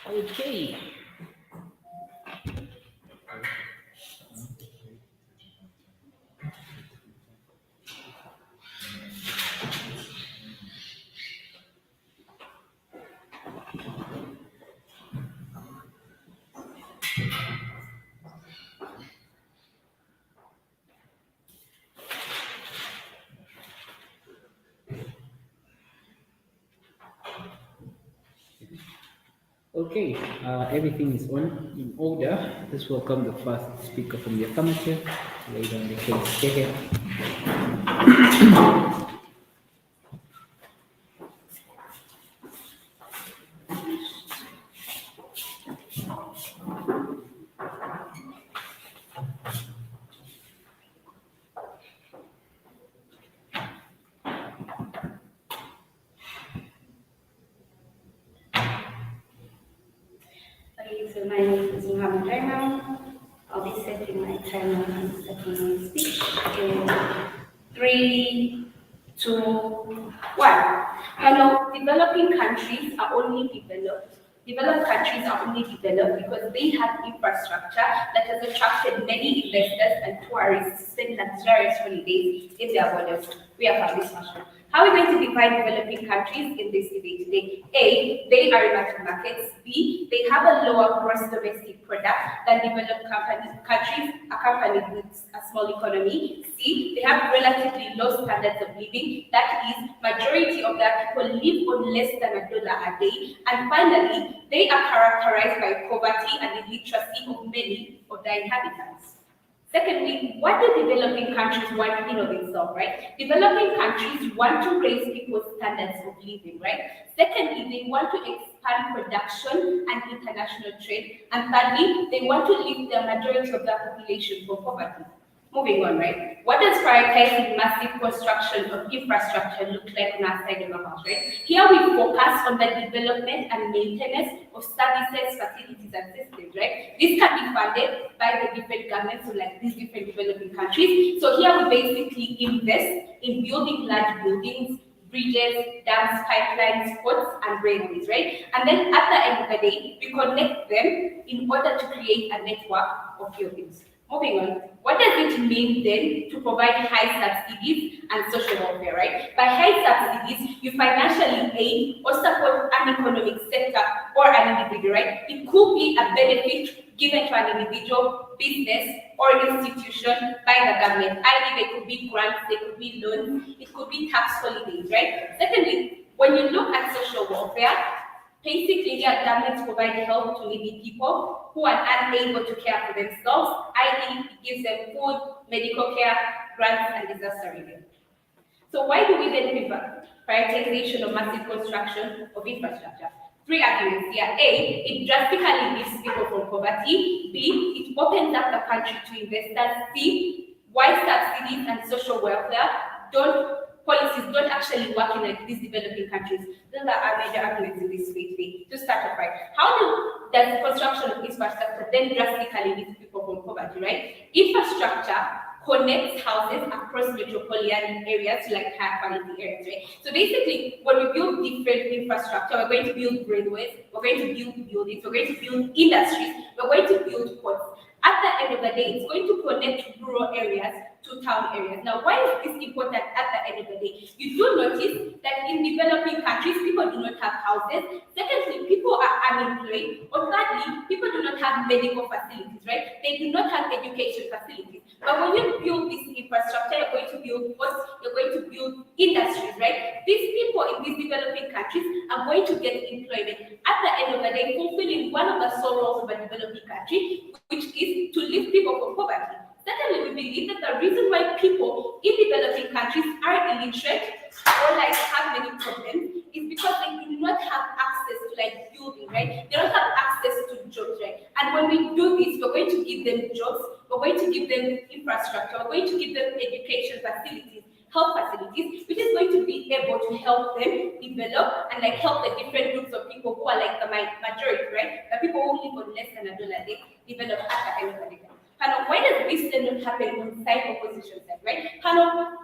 Okay. Okay, everything is on in order. Let's welcome the first speaker from the affirmative to lay down the case. Go ahead. Okay, so my name is Raima. I'll be setting my timer and setting my speech in 3, 2, 1. Developing countries are only developed. Developed countries are only developed because they have infrastructure that has attracted many investors and tourists to spend luxurious holidays in their borders. We are from this mushroom. How are we going to divide developing countries in this debate today? A, they are emerging markets. B, they have a lower gross domestic product than developed countries accompanied with a small economy. C, they have relatively low standards of living. That is, majority of their people live on less than $1 a day. And finally, they are characterized by poverty and illiteracy of many of their inhabitants. Secondly, what do developing countries want in of itself, right? Developing countries want to raise people's standards of living, right? Secondly, they want to expand production and international trade. And thirdly, they want to lift the majority of their population from poverty. Moving on, right? What does prioritizing massive construction of infrastructure look like on our side of the house, right? Here we focus on the development and maintenance of services, facilities, and systems, right? This can be funded by the different governments of like these different developing countries. So here we basically invest in building large buildings, bridges, dams, pipelines, ports, and railways, right? And then at the end of the day, we connect them in order to create a network of buildings. Moving on, what does it mean then to provide high subsidies and social welfare, right? By high subsidies, you financially aid or support an economic sector or an individual, right? It could be a benefit given to an individual, business, or institution by the government. I.e., they could be grants, they could be loans, it could be tax holidays, right? Secondly, when you look at social welfare, basically, their governments provide help to needy people who are unable to care for themselves, i.e., it gives them food, medical care, grants, and disaster relief. So why do we then prefer prioritization of massive construction of infrastructure? Three arguments here. A, it drastically lifts people from poverty. B, it opens up the country to investors. C, why subsidies and social welfare policies don't actually work in like these developing countries. Those are our major arguments in this debate. To start off, right? Does the construction of infrastructure then drastically lift people from poverty, right? Infrastructure connects houses across metropolitan areas to like high quality areas, right? So basically, when we build different infrastructure, we're going to build railways, we're going to build buildings, we're going to build industries, we're going to build ports. At the end of the day, it's going to connect rural areas to town areas. Now, why is this important at the end of the day? You do notice that in developing countries, people do not have houses. Secondly, people are unemployed. Or thirdly, people do not have medical facilities, right? They do not have education facilities. But when you build this infrastructure, you're going to build ports, you're going to build industries, right? These people in these developing countries are going to get employment. At the end of the day, fulfilling one of the sole roles of a developing country, which is to lift people from poverty. Secondly, we believe that the reason why people in developing countries are illiterate or like have many problems is because they do not have access to like building, right? They don't have access to jobs, right? And when we do this, we're going to give them jobs, we're going to give them infrastructure, we're going to give them education facilities, health facilities, which is going to be able to help them develop and like help the different groups of people who are like the majority, right? The people who live on less than $1 a day develop at the end of the day. Why does this then not happen on side opposition side, right?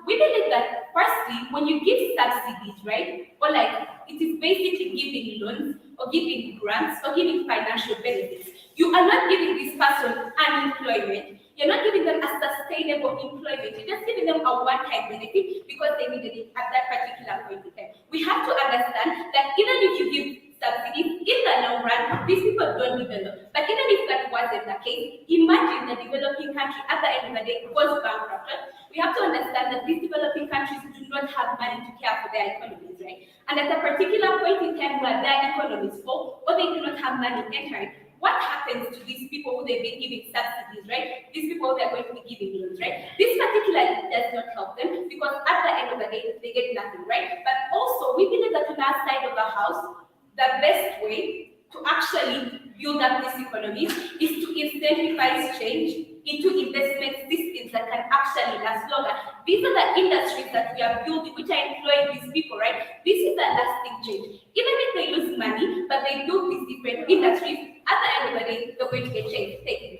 We believe that firstly, when you give subsidies, right, or like it is basically giving loans or giving grants or giving financial benefits. You are not giving this person unemployment. You're not giving them a sustainable employment. You're just giving them a one-time benefit because they needed it at that particular point in time. We have to understand that even if you give subsidies, in the long run, these people don't develop. But even if that wasn't the case, imagine the developing country at the end of the day goes bankrupt. We have to understand that these developing countries do not have money to care for their economies, right? And at a particular point in time where their economies fall, or they do not have money entering, what happens to these people who they've been giving subsidies, right? These people who they're going to be giving loans, right? This particularly does not help them because at the end of the day, they get nothing, right? But also, we believe that on our side of the house, the best way to actually build up this economy is to incentivize change into investment systems that can actually last longer. These are the industries that we are building, which are employing these people, right? This is the lasting change. Even if they lose money, but they build these different industries, at the end of the day, they're going to get changed. Thank you.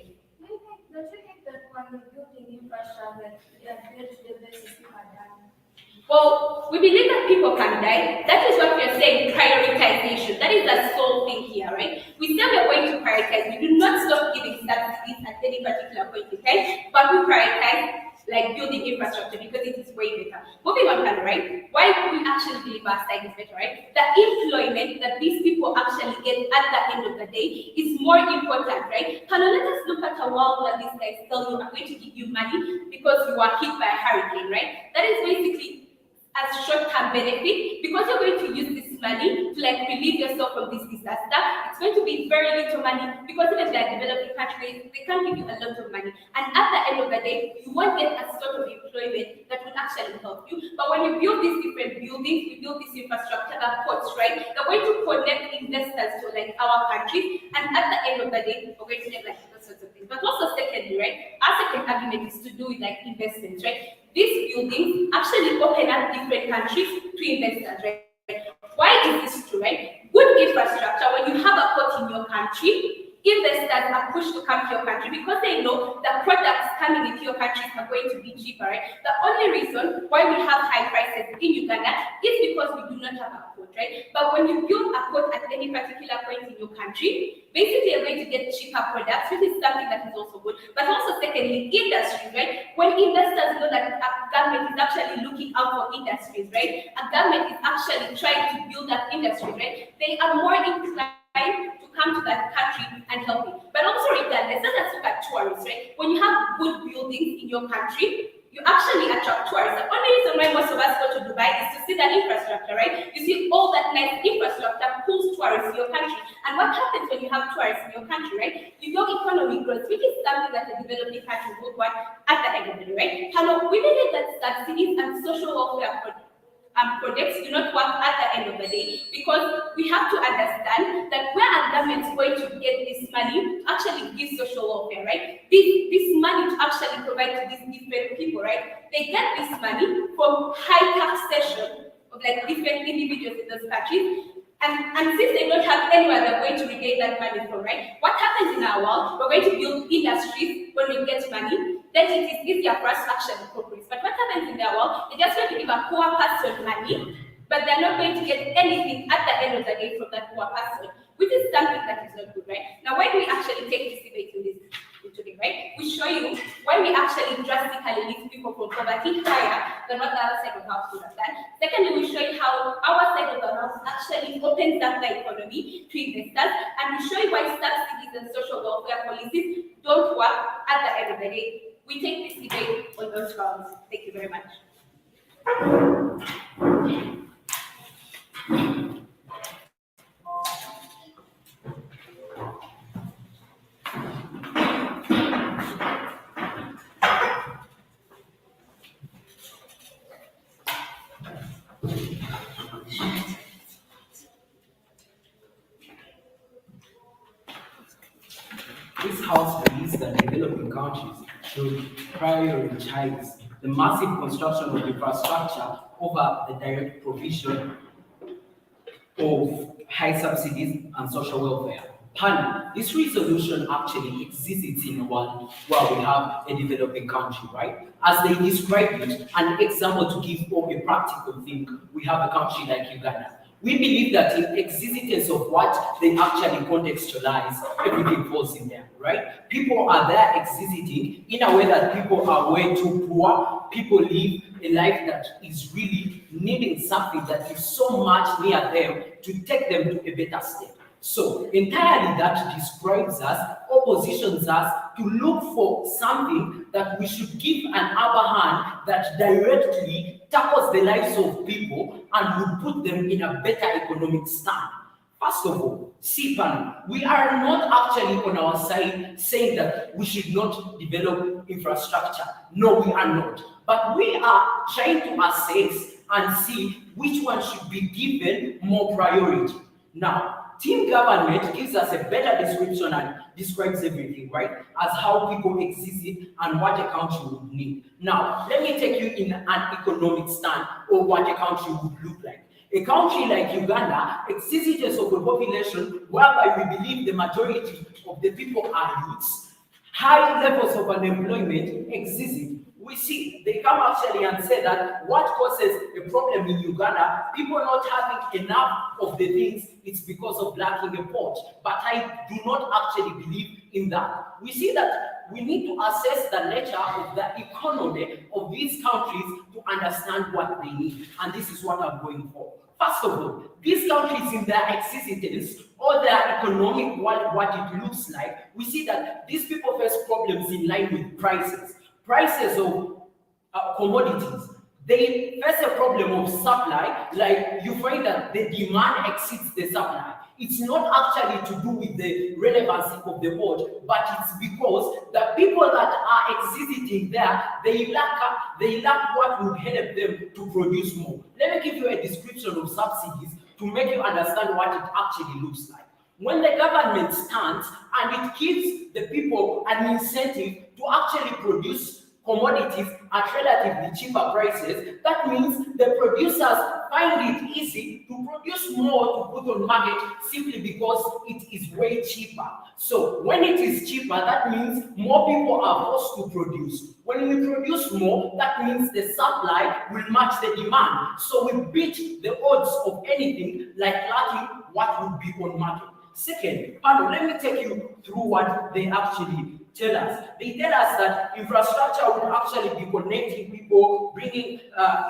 Don't you think that when we're building infrastructure, we are built to the basis people are done? Well, we believe that people can die. That is what we are saying, prioritization. That is the sole thing here, right? We say we are going to prioritize. We do not stop giving subsidies at any particular point in time, but we prioritize like building infrastructure because it is way better. Moving on, right? Why do we actually believe our side is better, right? The employment that these people actually get at the end of the day is more important, right? Can let us look at a world where these guys tell you, I'm going to give you money because you are hit by a hurricane, right? That is basically as short-term benefit because you're going to use this money to like relieve yourself from this disaster. It's going to be very little money because even they're developing countries, they can't give you a lot of money. And at the end of the day, you won't get a sort of employment that will actually help you. But when you build these different buildings, we build this infrastructure, the ports, right? They're going to connect investors to like our countries. And at the end of the day, we're going to get like those sorts of things. But also secondly, right? Our second argument is to do with like investments, right? These buildings actually open up different countries to investors, right? Why is this true, right? Good infrastructure, when you have a port in your country, investors are pushed to come to your country because they know the products coming into your country are going to be cheaper, right? The only reason why we have high prices in Uganda is because we do not have a port, right? But when you build a port at any particular point in your country, basically you're going to get cheaper products, which is something that is also good. But also secondly, industry, right? When investors know that a government is actually looking out for industries, right? A government is actually trying to build that industry, right? They are more inclined to come to that country and help it. But also regardless, let's look at tourists, right? When you have good buildings in your country, you actually attract tourists. The only reason why most of us go to Dubai is to see that infrastructure, right? You see all that nice infrastructure pulls tourists to your country. And what happens when you have tourists in your country, right? Your economy grows, which is something that a developing country would want at the end of the day, right? Hello, we believe that subsidies and social welfare projects do not work at the end of the day because we have to understand that where a government is going to get this money to actually give social welfare, right? This money to actually provide to these different people, right? They get this money from high taxation of like different individuals in those countries. And since they don't have anywhere they're going to regain that money from, right? What happens in our world, we're going to build industries when we get money, then it is easier for us to actually progress. But what happens in their world, they're just going to give a poor person money, but they're not going to get anything at the end of the day from that poor person, which is something that is not good, right? Now, why do we actually take this debate in this today, right? We show you why we actually drastically lift people from poverty higher than what the other side of the house would have done. Secondly, we show you how our side of the house actually opens up the economy to investors, and we show you why subsidies and social welfare policies don't work at the end of the day. We take this debate on those grounds. Thank you very much. This House believes that developing countries should prioritize the massive construction of infrastructure over the direct provision of high subsidies and social welfare. Panel, this resolution actually exists in one where we have a developing country, right? As they describe it, an example to give of a practical thing, we have a country like Uganda. We believe that in existence of what they actually contextualize, everything falls in there, right? People are there existing in a way that people are way too poor. People live a life that is really needing something that is so much near them to take them to a better state. So entirely that describes us or positions us to look for something that we should give an upper hand that directly tackles the lives of people and would put them in a better economic stand. First of all, see panel, we are not actually on our side saying that we should not develop infrastructure. No, we are not. But we are trying to assess and see which one should be given more priority. Now, team government gives us a better description and describes everything, right? As how people exist and what a country would need. Now, let me take you in an economic stand of what a country would look like. A country like Uganda exists of a population whereby we believe the majority of the people are youths. High levels of unemployment exist. We see they come actually and say that what causes a problem in Uganda, people not having enough of the things, it's because of lacking a port. But I do not actually believe in that. We see that we need to assess the nature of the economy of these countries to understand what they need. And this is what I'm going for. First of all, these countries in their existence or their economic what it looks like, we see that these people face problems in line with prices. Prices of commodities. They face a problem of supply, like you find that the demand exceeds the supply. It's not actually to do with the relevancy of the port, but it's because the people that are existing there, they lack what would help them to produce more. Let me give you a description of subsidies to make you understand what it actually looks like. When the government stands and it gives the people an incentive to actually produce commodities at relatively cheaper prices, that means the producers find it easy to produce more to put on market simply because it is way cheaper. So when it is cheaper, that means more people are forced to produce. When we produce more, that means the supply will match the demand. So we beat the odds of anything like lacking what would be on market. Second, let me take you through what they actually tell us. They tell us that infrastructure will actually be connecting people, bringing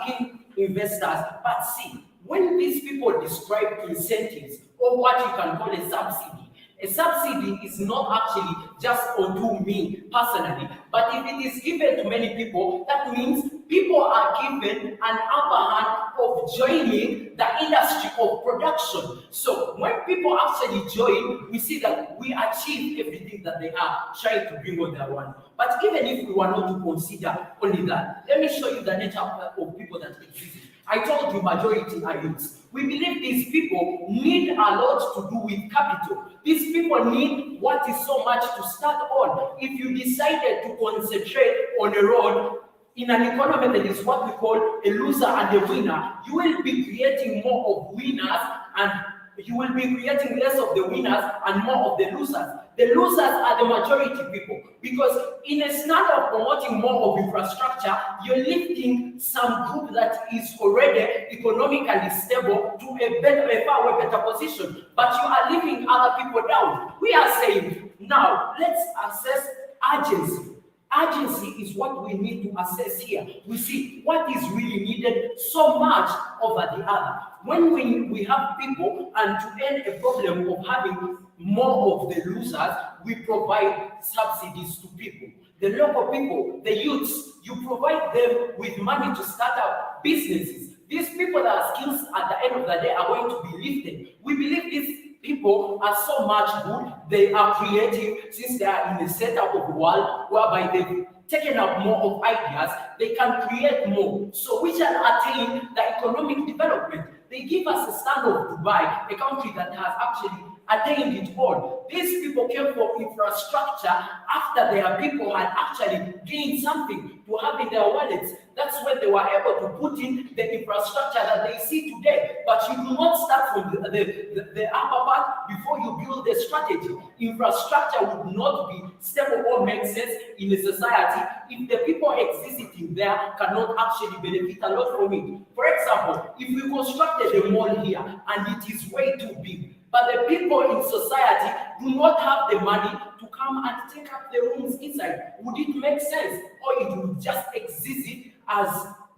in investors. But see, when these people describe incentives or what you can call a subsidy is not actually just onto me personally, but if it is given to many people, that means people are given an upper hand of joining the industry of production. So when people actually join, we see that we achieve everything that they are trying to bring on their one. But even if we were not to consider only that, let me show you the nature of people that exist. I told you majority are youths. We believe these people need a lot to do with capital. These people need what is so much to start on. If you decided to concentrate on a road, in an economy that is what we call a loser and a winner, you will be creating more of winners and you will be creating less of the winners and more of the losers. The losers are the majority people because in a stand of promoting more of infrastructure, you're lifting some group that is already economically stable to a far better position, but you are leaving other people down. We are saying, now let's assess urgency. Urgency is what we need to assess here. We see what is really needed so much over the other. When we have people and to end a problem of having more of the losers, we provide subsidies to people. The local people, the youths, you provide them with money to start up businesses. These people that are skills at the end of the day are going to be lifted. We believe these people are so much good, they are creative since they are in the setup of the world whereby they've taken up more of ideas, they can create more. So we shall attain the economic development. They give us a stand of Dubai, a country that has actually attained it all. These people came for infrastructure after their people had actually gained something to have in their wallets. That's when they were able to put in the infrastructure that they see today. But you do not start from the upper part before you build the strategy. Infrastructure would not be stable or make sense in a society if the people existing there cannot actually benefit a lot from it. For example, if we constructed a mall here and it is way too big, but the people in society do not have the money to come and take up the rooms inside, would it make sense? Or it would just exist as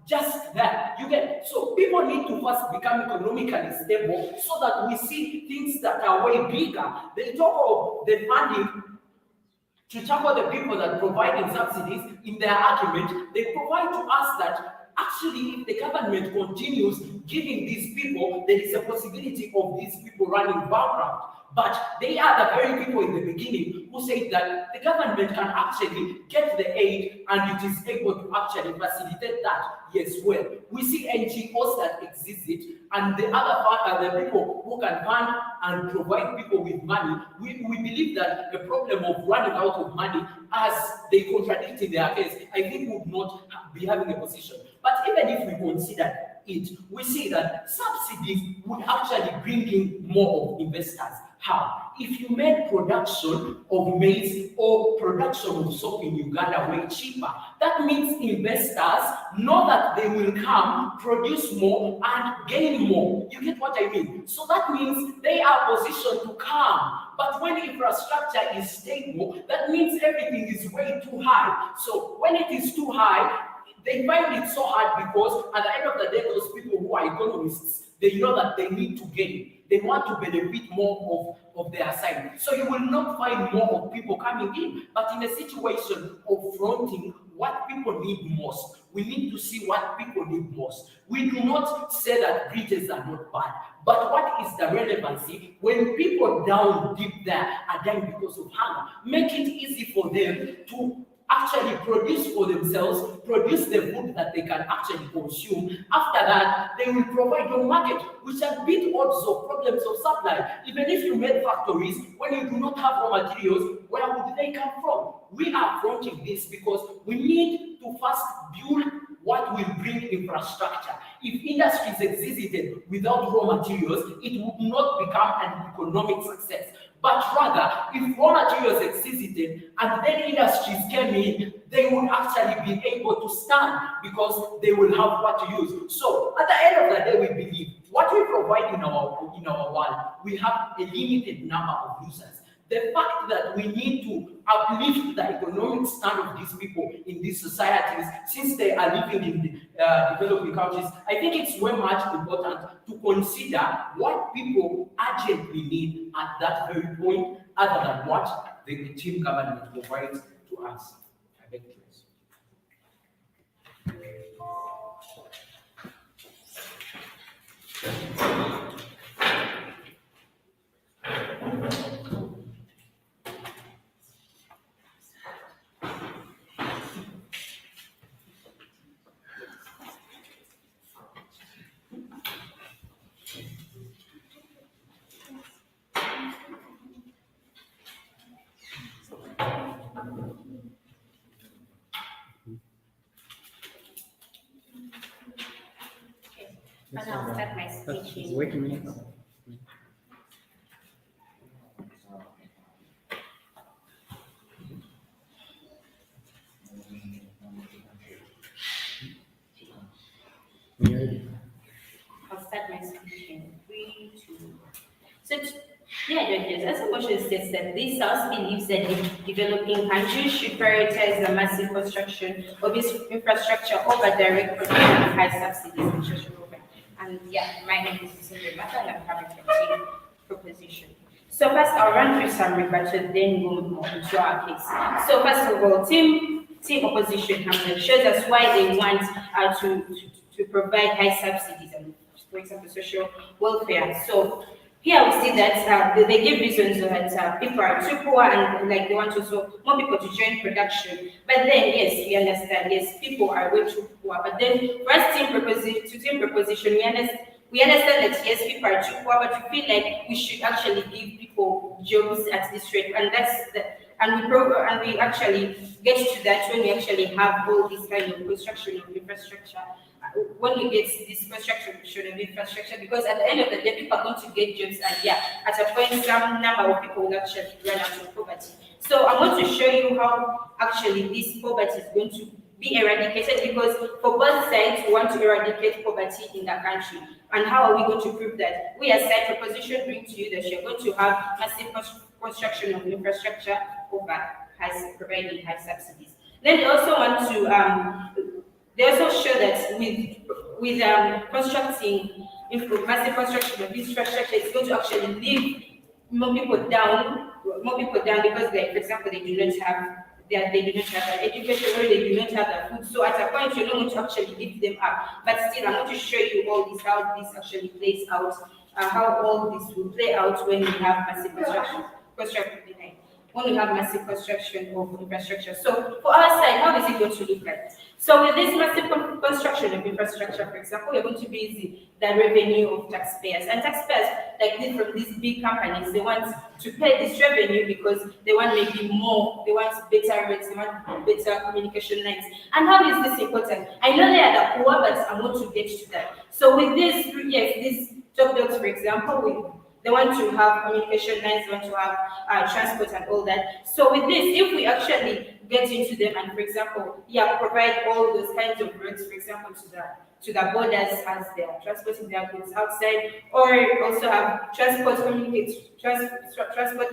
just that? You get, so people need to first become economically stable so that we see things that are way bigger. They talk of the funding to tackle the people that providing subsidies. In their argument, they provide to us that actually, if the government continues giving these people, there is a possibility of these people running bankrupt. But they are the very people in the beginning who say that the government can actually get the aid and it is able to actually facilitate that. Yes, well, we see NGOs that exist and the other part are the people who can fund and provide people with money. We believe that the problem of running out of money, as they contradict in their case, I think would not be having a position. But even if we consider it, we see that subsidies would actually bring in more of investors. How? If you make production of maize or production of soap in Uganda way cheaper, that means investors know that they will come, produce more, and gain more. You get what I mean? So that means they are positioned to come. But when infrastructure is stable, that means everything is way too high. So when it is too high, they find it so hard because at the end of the day, those people who are economists, they know that they need to gain. They want to benefit more of their side. So you will not find more of people coming in. But in a situation of fronting what people need most, we need to see what people need most. We do not say that bridges are not bad. But what is the relevancy when people down deep there are dying because of hunger? Make it easy for them to actually produce for themselves, produce the food that they can actually consume. After that, they will provide your market, which can beat odds of problems of supply. Even if you made factories, when you do not have raw materials, where would they come from? We are fronting this because we need to first build what will bring infrastructure. If industries existed without raw materials, it would not become an economic success. But rather, if raw materials existed and then industries came in, they would actually be able to stand because they will have what to use. So at the end of the day, we believe what we provide in our world, we have a limited number of users. The fact that we need to uplift the economic stand of these people in these societies, since they are living in the developing countries, I think it's very much important to consider what people urgently need at that very point, other than what the team government provides to us. I beg to ask. And I'll start my speech. Wait a minute. I'll start my speech in 3, 2. So, judges, as the motion states that this House believes that the developing countries should prioritize the massive construction of this infrastructure over direct production of high subsidies and social welfare. And my name is Busingye, and I'm having a proposition. So first, I'll run through some rebuttal, then go more into our case. So first of all, team opposition shows us why they want to provide high subsidies and, for example, social welfare. So here we see that they give reasons that people are too poor and they want to more people to join production. But then yes, we understand, yes, people are way too poor. But then for us team proposition, we understand that yes, people are too poor, but we feel like we should actually give people jobs at this rate, and and we actually get to that when we actually have all this kind of construction of infrastructure. When we get this construction of infrastructure, because at the end of the day, people are going to get jobs, and yeah, at a point, some number of people will actually run out of poverty. So I want to show you how actually this poverty is going to be eradicated, because for both sides, we want to eradicate poverty in the country. And how are we going to prove that? We as side proposition bring to you that you're going to have massive construction of infrastructure over providing high subsidies. Then they also want to they also show that with constructing massive construction of infrastructure, it's going to actually leave more people down because, like, for example, they do not have an education, or they do not have their food. So at a point, you're not going to actually lift them up. But still, I'm going to show you all this, how this actually plays out, how all this will play out when we have massive when we have massive construction of infrastructure. So for our side, how is it going to look like? So with this massive construction of infrastructure, for example, we're going to be using the revenue of taxpayers. And taxpayers, like this from these big companies, they want to pay this revenue because they want maybe more, they want better rates, they want better communication lines. And how is this important? I know they are the poor, but I want to get to that. So with this, yes, these top dogs, for example, they want to have communication lines, they want to have transport and all that. So with this, if we actually get into them and, for example, provide all those kinds of roads, for example, to the borders as they are transporting their goods outside, or also have transport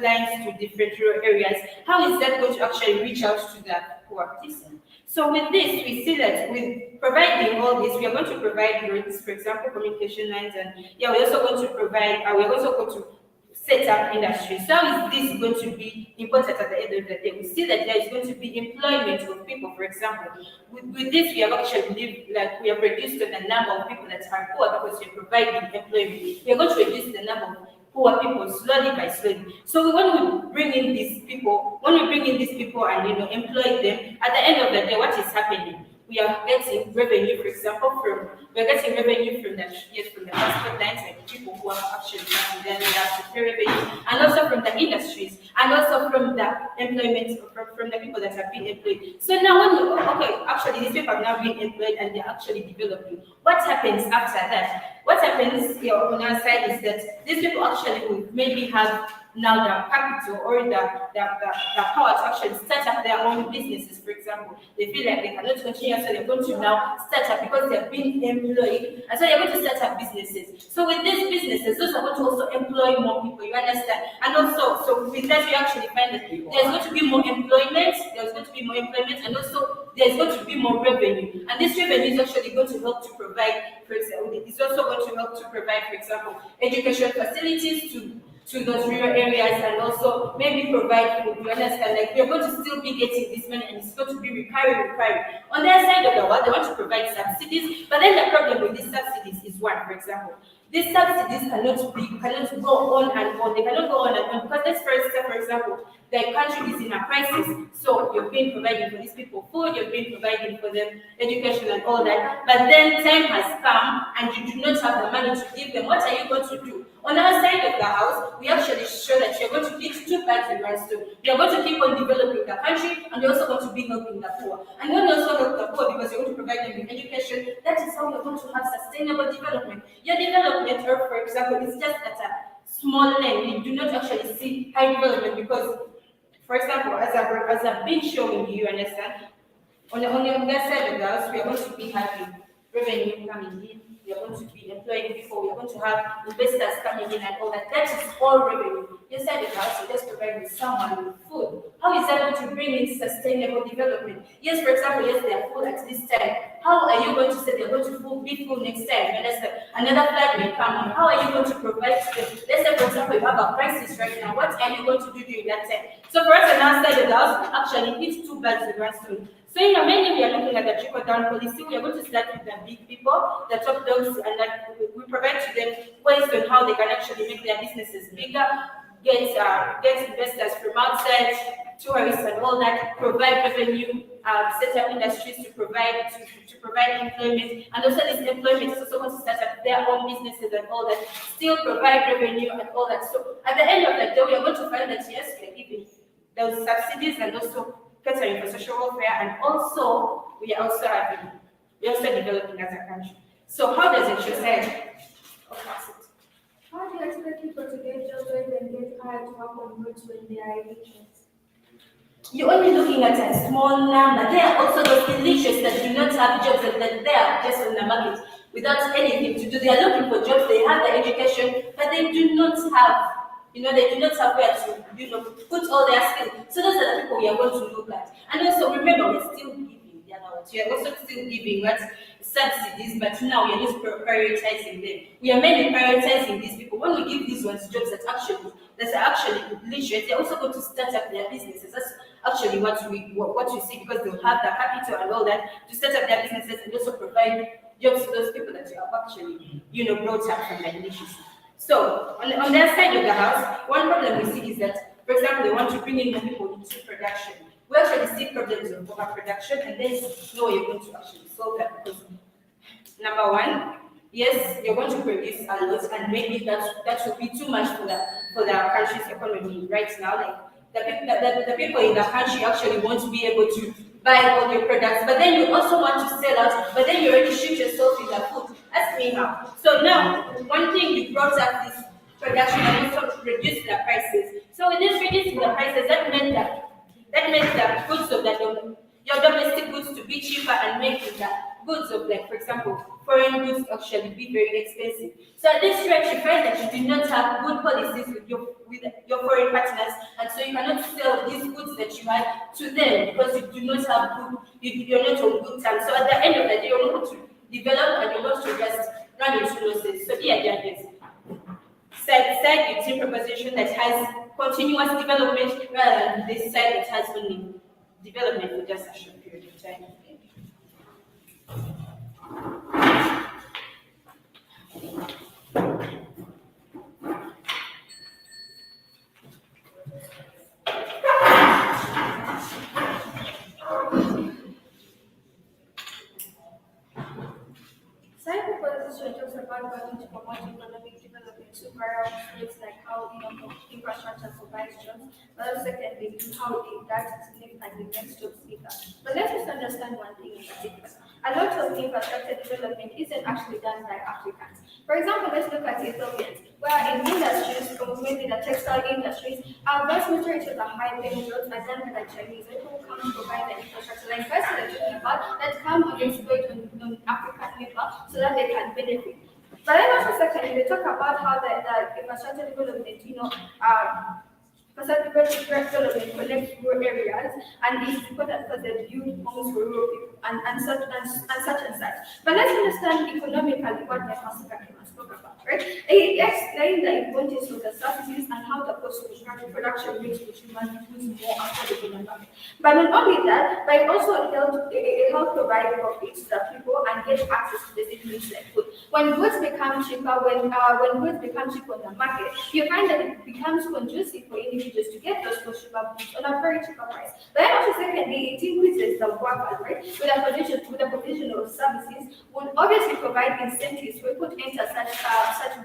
lines to different rural areas, how is that going to actually reach out to the poor person? So with this, we see that with providing all this, we are going to provide roads, for example, communication lines, and we're also going to provide, we're also going to set up industry. So how is this going to be important at the end of the day? We see that there is going to be employment of people, for example. With this, we have actually we have reduced the number of people that are poor because we're providing employment. We are going to reduce the number of poor people slowly by slowly. So when we bring in these people and employ them, at the end of the day, what is happening? We are getting revenue, for example, from the transport lines and people who are actually working there, we have to pay revenue, and also from the industries, and also from the employment, from the people that have been employed. So now, actually these people have now been employed and they're actually developing. What happens after that? What happens on our side is that these people actually will maybe have now the capital or the power to actually start up their own businesses, for example. They feel like they cannot continue, so they're going to now start up because they're being employed, and so they're going to start up businesses. So with these businesses, those are going to also employ more people, you understand? And also, so with that, we actually find that there's going to be more employment, and also there's going to be more revenue. And this revenue is actually going to help to provide, for example, it's also going to help to provide, for example, education facilities to those rural areas, and also maybe provide food. You understand? Like, we're going to still be getting this money, and it's going to be recurring. On their side of the world, they want to provide subsidies, but then the problem with these subsidies is one, for example, these subsidies cannot go on and on. They cannot go on and on because let's first say, for example, the country is in a crisis, so you've been providing for these people food, you've been providing for them education and all that, but then time has come and you do not have the money to give them. What are you going to do? On our side of the house, we actually show that you're going to hit two birds with one stone. You're going to keep on developing the country, and you're also going to be helping the poor. And when you also help the poor, because you're going to provide them with education, that is how you're going to have sustainable development. Your development, or for example, is just at a small lane. You do not actually see high development because, for example, as I've been showing you, understand, on the other side of the house, we are going to be having revenue coming in. We are going to be employing people. We are going to have investors coming in and all that. That is all revenue. Inside the house, you just provide someone with food. How is that going to bring in sustainable development? Yes, for example, yes, they are full at this time. How are you going to say they're going to be full next time? You understand? Another flood may come. How are you going to provide to them? Let's say, for example, you have a crisis right now. What are you going to do during that time? So for us on our side of the house, we actually hit two birds with one stone. So in mainly we are looking at the trickle-down policy. We are going to start with the big people, the top dogs, and that we provide to them ways on how they can actually make their businesses bigger, get investors from outside, tourists and all that, provide revenue, set up industries to provide employment, and also this employment is also going to start up their own businesses and all that, still provide revenue and all that. So at the end of the day, we are going to find that yes, we are giving those subsidies and also catering for social welfare, and also we also developing as a country. So how does it show say? How do you expect people to get jobs when they get hired to work on roads when they are illiterate? You're only looking at a small number. There are also those illiterates that do not have jobs and that they are just on the market without anything to do. They are looking for jobs, they have the education, but they do not have, they do not have where to, put all their skills. So those are the people we are going to look at. And also remember, we're still giving the other ones. We are also still giving subsidies, but now we are just prioritizing them. We are mainly prioritizing these people. When we give these ones jobs that are actually literate, they're also going to start up their businesses. That's actually what we see, because they'll have the capital and all that to start up their businesses and also provide jobs to those people that have actually, brought up from the illiteracy. So on their side of the house, one problem we see is that, for example, they want to bring in more people into production. We actually see problems of overproduction, and there's no way you're going to actually solve that, because number one, yes, you're going to produce a lot, and maybe that will be too much for the country's economy right now. Like the people in the country actually want to be able to buy all your products, but then you also want to sell out, but then you already shoot yourself in the foot. Ask me how. So now, one thing you brought up this production and also reduced the prices. So with this reducing the prices, that meant the goods of your domestic goods to be cheaper, and making the goods of, like, for example, foreign goods actually be very expensive. So at this rate, you find that you do not have good policies with your foreign partners, and so you cannot sell these goods that you had to them because you do not have you're not on good terms. So at the end of the day, you're not to develop, and you're not to just run into losses. So dear judges, side the team proposition that has continuous development rather than this side that has only development for just a short period of time. Side proposition talks about wanting to promote economic development to various ways, like how infrastructure provides jobs, but also secondly, how that significantly makes jobs bigger. But let's just understand one thing in particular. A lot of infrastructure development isn't actually done by Africans. For example, let's look at Ethiopians, where in industries, maybe the textile industries, a vast majority of the high-paying jobs are done by the Chinese, who come to provide the infrastructure, like first that you're talking about, that come and exploit on African labor so that they can benefit. But then also secondly, they talk about how the infrastructure development, development connects rural areas, and it's important because they build homes for rural people and such. But let's understand economically what the Pacific spoke about, right? They explain the importance of the subsidies and how the cost of production makes consumers use more affordable in the market. But not only that, but it also helps provide profits to the people and get access to basic needs like food. When goods become cheaper, when goods become cheaper on the market, you find that it becomes conducive for individuals to get those consumer goods on a very cheaper price. But then also secondly, it increases the workers, right? With the provision of services, would obviously provide incentives to put into such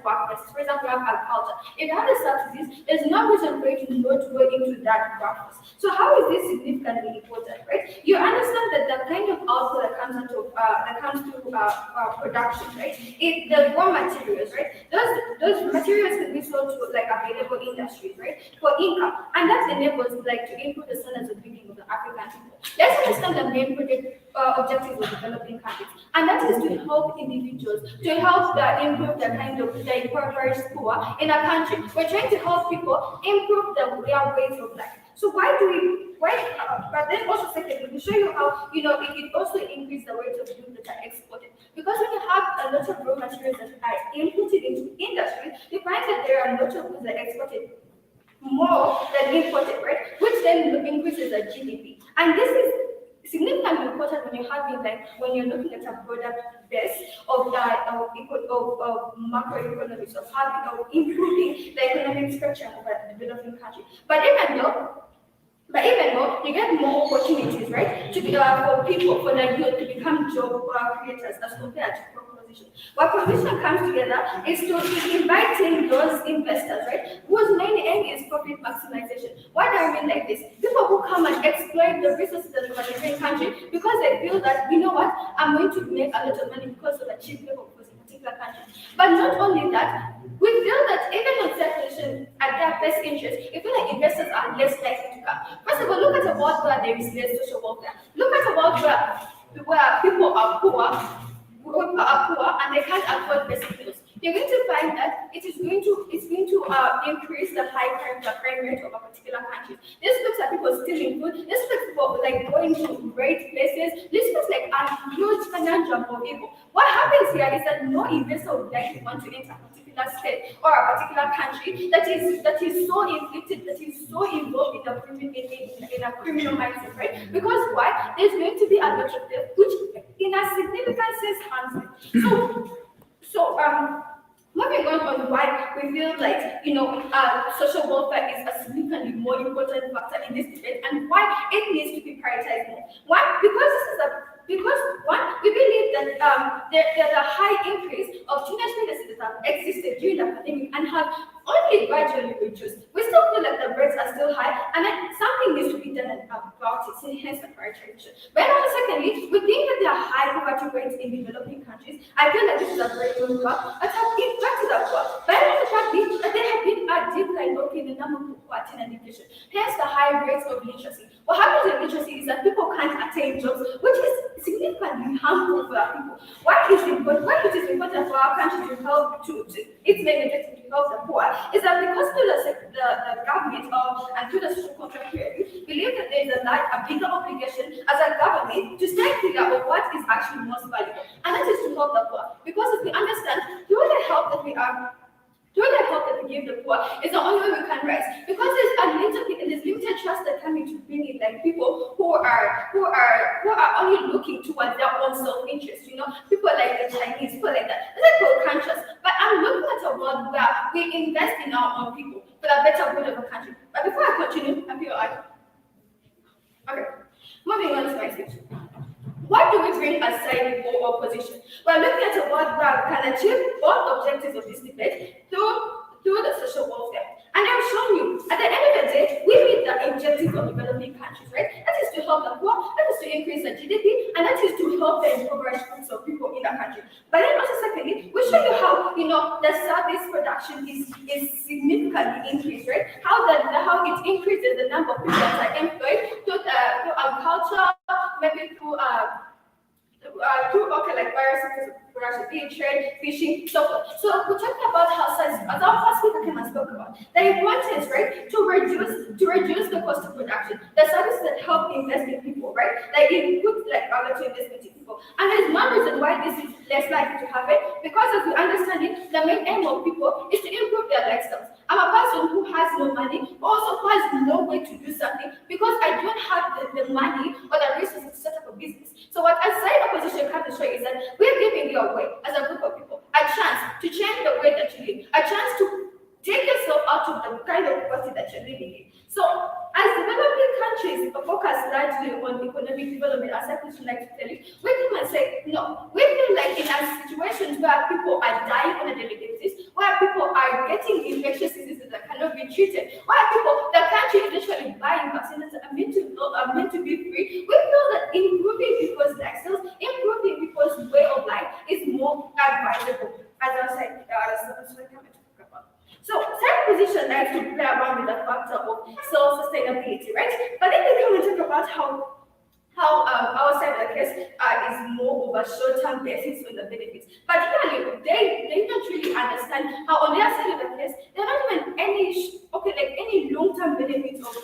workplaces. For example, you have agriculture. If you have the subsidies, there's no reason for you to not go into that workforce. So how is this significantly important, right? You understand that the kind of output that comes through production, right? The raw materials, right? Those materials can be sold to like available industries, right? For income, and that enables like to improve the standards of living of the African people. Let's understand the main objectives of developing countries, and that is to help individuals, to help improve the kind of the impoverished poor in a country. We're trying to help people improve their ways of life. So but then also secondly, we show you how, it also increase the rate of goods that are exported. Because when you have a lot of raw materials that are inputted into industry, you find that there are a lot of goods that are exported more than imported, right? Which then increases the GDP. And this is significantly important when you're looking at a product base of macroeconomics, of improving the economic structure of a developing country. But even though you get more opportunities, right, to for people, for the youth to become job creators as compared to proposition. What proposition comes together is to invite in those investors, right, whose main aim is profit maximization. Why do I mean like this? People who come and exploit the resources of the different country because they feel that, you know what, I'm going to make a lot of money because of the cheap labor force in a particular country. But not only that, we feel that even on certain at their best interest, we feel like investors are less likely to come. First of all, look at a world where there is less social welfare. Look at a world where people are poor and they can't afford basic meals. You're going to find that it's going to increase the crime rate of a particular country. This looks at people stealing food. This looks for like going to great places. This looks like a huge financial for people. What happens here is that no investor would likely want to enter a particular state or a particular country that is so inflicted, that is so involved in a criminal mindset, right? Because why? There's going to be a lot of death, which in a significant sense harms them. So moving on why we feel like, social welfare is a significantly more important factor in this debate and why it needs to be prioritized more. Why? Because one, we believe that there's a high increase of teenage pregnancies that have existed during the pandemic and have only gradually reduced. We still feel like the rates are still high and then something needs to be done about it, so hence the prioritization. But also secondly, we think that there are high poverty rates in developing countries. I feel like this is a very good work, but have impacted that work. But also the fact that there have been a decline in the number of people who attend education, hence the high rates of literacy. What happens in literacy is that people can't attain jobs, which is significantly harmful for our people. Why it is important for our country to help its main objective to help the poor is that because the government and through the social contract theory believe that there is a bigger obligation as a government to stay clear of what is actually most valuable, and that is to help the poor. Because if we understand through the help that we give the poor is the only way we can rise. Because there's limited trust that can be to bring in like people who are only looking towards their own self-interest. People like the Chinese, people like that. That's like people can't trust. But I'm looking at a world where we invest in our own people for the better good of the country. But before I continue, I feel like okay. Moving on to my speech. What do we bring aside for opposition? We're looking at a world where we can achieve both objectives of this debate through the social welfare. And I've shown you, at the end of the day, we meet the objective of developing countries, right? That is to help the poor, that is to increase the GDP, and that is to help the impoverished groups of people in the country. But then also secondly, we show you how, the service production is significantly increased, right? How it increases the number of people that are employed through agriculture, maybe through viruses, production, being trade, fishing, so forth. So we're talking about how science, as our first speaker came and spoke about, the importance, right, to reduce the cost of production, the services that help invest in people, right? Like it puts like other to invest in people. And there's one reason why this is less likely to happen, because as we understand it, the main aim of people is to improve their lifestyles. I'm a person who has no money, but also who has no way to do something because I don't have the money or the resources to set up a business. So what a side opposition can show is that we're giving you a way as a group of people, a chance to change the way that you live, a chance to take yourself out of the kind of poverty that you're living in. So as developing countries focus largely on economic development, as I would like to tell you, we come and say, no, we feel like in situations where people are dying on a daily basis, where people are getting infectious diseases that cannot be treated, where the country is literally buying vaccines that are meant to be free, we feel that improving people's lifestyles, improving people's way of life is more advisable, as I said, So, second position likes to play around with the factor of self-sustainability, right? But then we come and talk about how our side of the case is more of a short-term basis on the benefits. But really, they don't really understand how on their side of the case, there are not even any long-term benefits of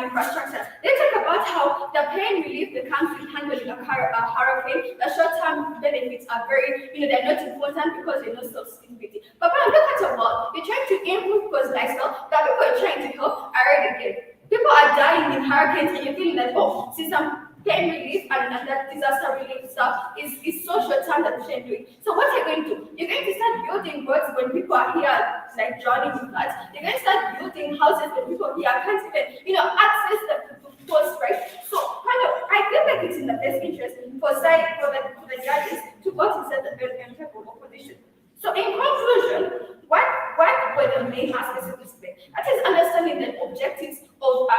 infrastructure. They talk about how the pain relief that comes with handling a hurricane, the short-term benefits are very, they're not important because they're not self-sustainability. But when I look at a world, you're trying to improve people's lifestyle, that people are trying to help are already there. People are dying in hurricanes and you're feeling like, see some pain relief and that disaster relief stuff is so short-term that we shouldn't do it. So what are you going to do? You're going to start building roads when people are here like drowning in floods. You're going to start building houses when people here can't even, access the post, right? So I feel like it's in the best interest for the judges to vote instead of the type of opposition. So in conclusion, what were the main aspects of this debate? That is understanding the objectives of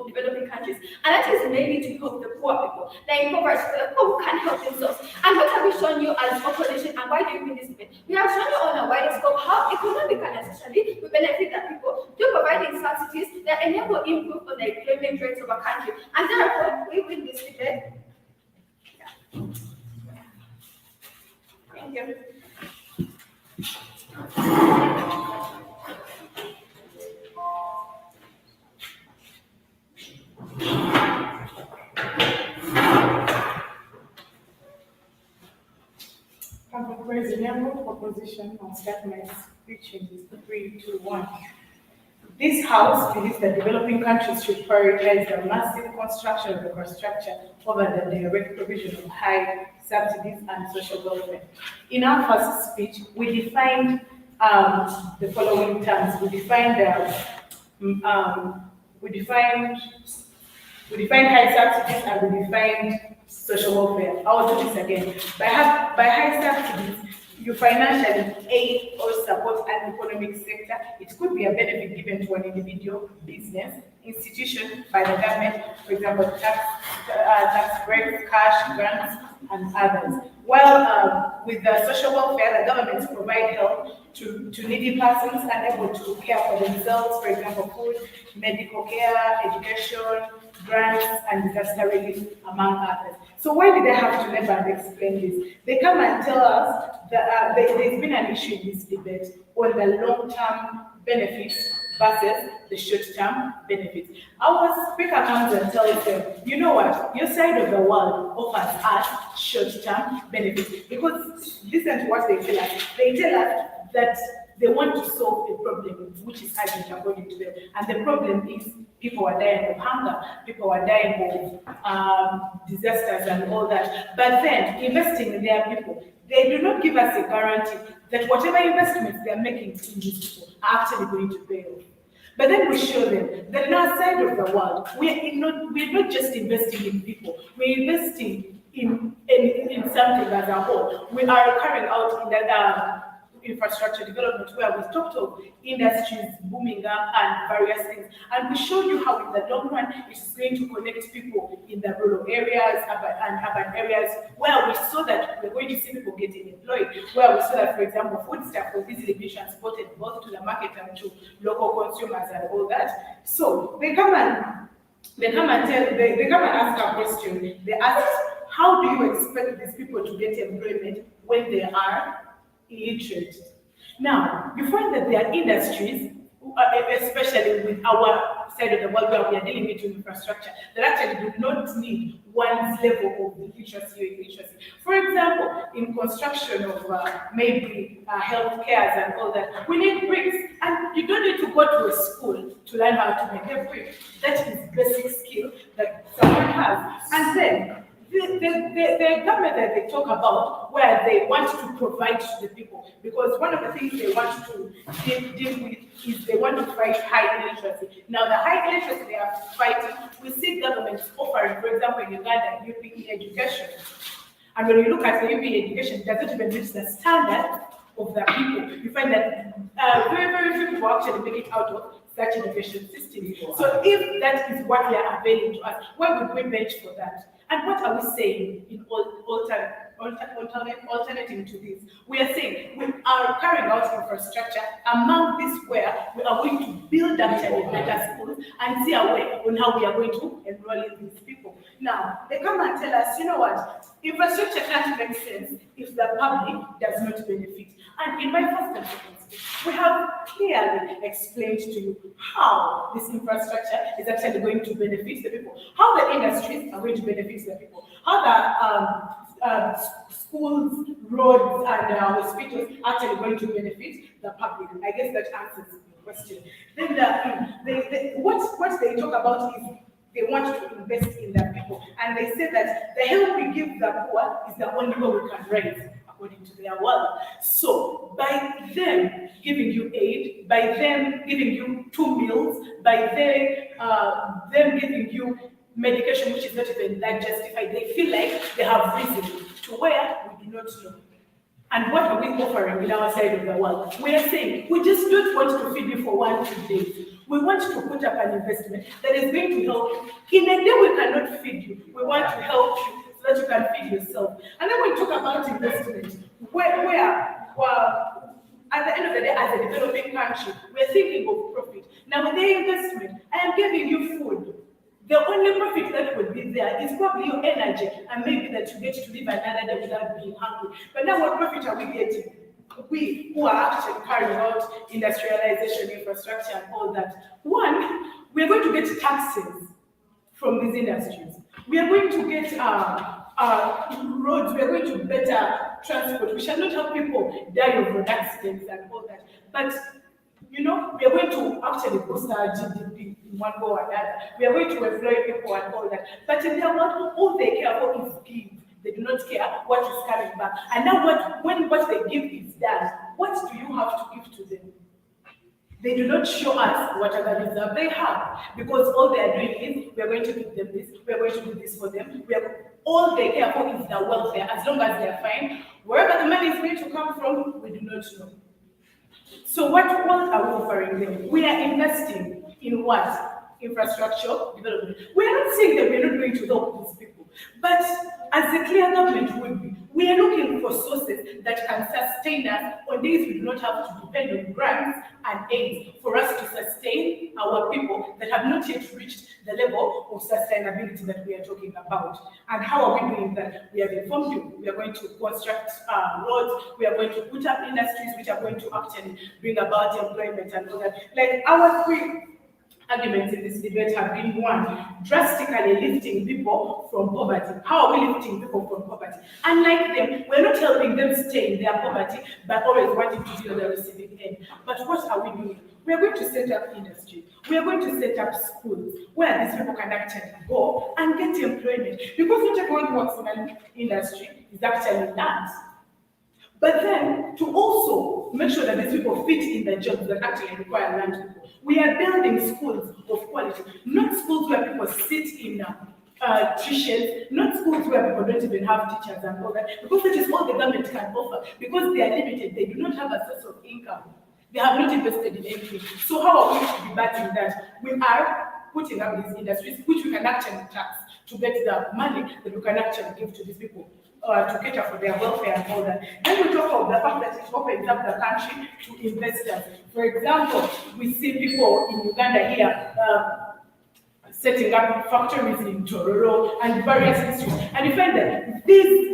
developing countries, and that is mainly to help the poor people, the impoverished people, the people who can't help themselves. And what have we shown you as opposition, and why do you win this debate? We have shown you on a wider scope how economic and socially we benefit the people through providing subsidies that enable improve on the employment rates of a country, and therefore we win this debate. Yeah. Thank you. Onyango proposition on start my speech in 3, 2, 1. This House believes that developing countries should prioritize the massive construction of infrastructure over the direct provision of high subsidies and social welfare. In our first speech, we defined the following terms. We defined high subsidies and we defined social welfare. I'll do this again. By high subsidies, you financially aid or support an economic sector. It could be a benefit given to an individual, business, institution, by the government, for example, tax breaks, cash, grants, and others. While with the social welfare, the governments provide help to needy persons unable to care for themselves, for example, food, medical care, education, grants, and disaster relief, among others. So why did I have to never explain this? They come and tell us that there's been an issue in this debate on the long-term benefits versus the short-term benefits. Our speaker comes and tells them, you know what, your side of the world offers us short-term benefits. Because listen to what they tell us. They tell us that they want to solve a problem which is urgent according to them. And the problem is people are dying of hunger, people are dying of disasters and all that. But then investing in their people, they do not give us a guarantee that whatever investments they are making in these people are actually going to pay off. But then we show them that in our side of the world, we're not just investing in people, we're investing in something as a whole. We are carrying out in that infrastructure development where we talked of industries booming up and various things. And we showed you how in the long run it is going to connect people in the rural areas and urban areas where we saw that we're going to see people getting employed, where we saw that, for example, food stuff will easily be transported both to the market and to local consumers and all that. So they come and ask a question. They ask, how do you expect these people to get employment when they are illiterate? Now, you find that there are industries, especially with our side of the world where we are dealing with infrastructure, that actually do not need one's level of literacy or illiteracy. For example, in construction of maybe health cares and all that, we need bricks, and you don't need to go to a school to learn how to make a brick. That is basic skill that someone has. And then the government that they talk about, where they want to provide to the people, because one of the things they want to deal with is they want to fight high illiteracy. Now, the high illiteracy they are fighting, we see governments offering, for example, in Uganda, UPE education. And when you look at the UPE education, it doesn't even reach the standard of the people. You find that very, very few people actually make it out of such education systems. So if that is what they are availing to us, why would we bench for that? And what are we saying in alternating to this? We are saying we are carrying out infrastructure among this where we are going to build actually better schools and see a way on how we are going to enroll in these people. Now, they come and tell us, you know what, infrastructure can't make sense if the public does not benefit. And in my first and second speech, we have clearly explained to you how this infrastructure is actually going to benefit the people, how the industries are going to benefit the people, how the schools, roads, and hospitals are actually going to benefit the public. I guess that answers the question. Then what they talk about is they want to invest in the people, and they say that the help we give the poor is the only way we can raise according to their world. So by them giving you aid, by them giving you 2 meals, by them giving you medication which is not even that justified, they feel like they have reason to where we do not know. And what are we offering in our side of the world? We are saying, we just don't want to feed you for 1-2 days. We want to put up an investment that is going to help you. In a day, we cannot feed you. We want to help you so that you can feed yourself. And then we talk about investment, well, at the end of the day, as a developing country, we're thinking of profit. Now, with the investment, I am giving you food. The only profit that would be there is probably your energy, and maybe that you get to live another day without being hungry. But now, what profit are we getting? We who are actually carrying out industrialization, infrastructure, and all that. One, we are going to get taxes from these industries. We are going to get roads. We are going to better transport. We shall not have people die of road accidents and all that. But we are going to actually boost our GDP in one go or another. We are going to employ people and all that. But in their world, all they care about is give. They do not care what is coming back. And now when what they give is done, what do you have to give to them? They do not show us what other reserve they have. Because all they are doing is, we are going to give them this, we are going to do this for them. All they care about is their welfare. As long as they are fine, wherever the money is going to come from, we do not know. So what are we offering them? We are investing in what? Infrastructure development. We are not saying that we are not going to help these people, but as a clear government would be, we are looking for sources that can sustain us on days we do not have to depend on grants and aids for us to sustain our people that have not yet reached the level of sustainability that we are talking about. And how are we doing that? We have informed you. We are going to construct roads. We are going to put up industries which are going to actually bring about employment and all that. Like our three arguments in this debate have been: one, drastically lifting people from poverty. How are we lifting people from poverty? Unlike them, we're not helping them stay in their poverty, but always wanting to deal the receiving end. But what are we doing? We are going to set up industry. We are going to set up schools where these people can actually go and get employment. Because not everyone who works in an industry is actually that. But then, to also make sure that these people fit in the jobs that actually require land people, we are building schools of quality, not schools where people sit in tuitions, not schools where people don't even have teachers and all that, because that is all the government can offer. Because they are limited, they do not have a source of income. They have not invested in anything. So how are we to be batting that? We are putting up these industries, which we can actually tax to get the money that we can actually give to these people. To cater for their welfare and all that. Then we talk about the fact that it opens up the country to investors. For example, we see people in Uganda here setting up factories in Tororo and various districts. And you find that these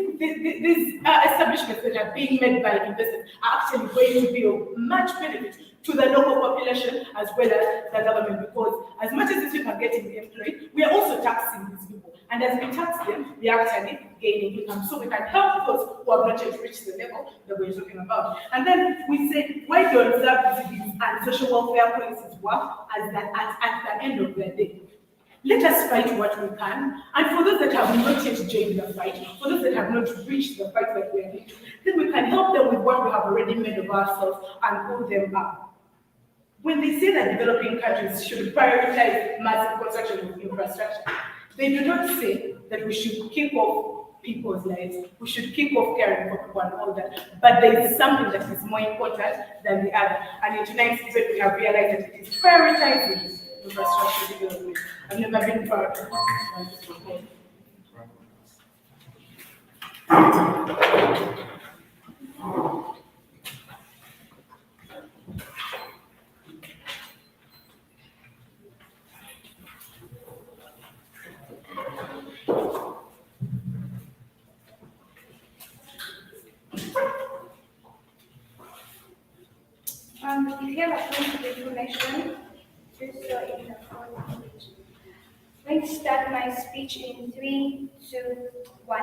establishments that are being made by investors are actually going to be of much benefit to the local population as well as the government, because as much as these people are getting employed, we are also taxing these people. And as we tax them, we are actually gaining income. So we can help those who have not yet reached the level that we're talking about. And then we say, why don't subsidies and social welfare policies work at the end of the day? Let us fight what we can. And for those that have not yet joined the fight, for those that have not reached the fight that we are into, then we can help them with what we have already made of ourselves and hold them up. When they say that developing countries should prioritize massive construction of infrastructure, they do not say that we should kick off people's lives, we should kick off caring for people and all that. But there is something that is more important than the other. And in tonight's debate, we have realized that it is prioritizing infrastructure development. I've never been proud of that. If you have a point of information, just in the phone. I'm going to start my speech in 3, 2, 1.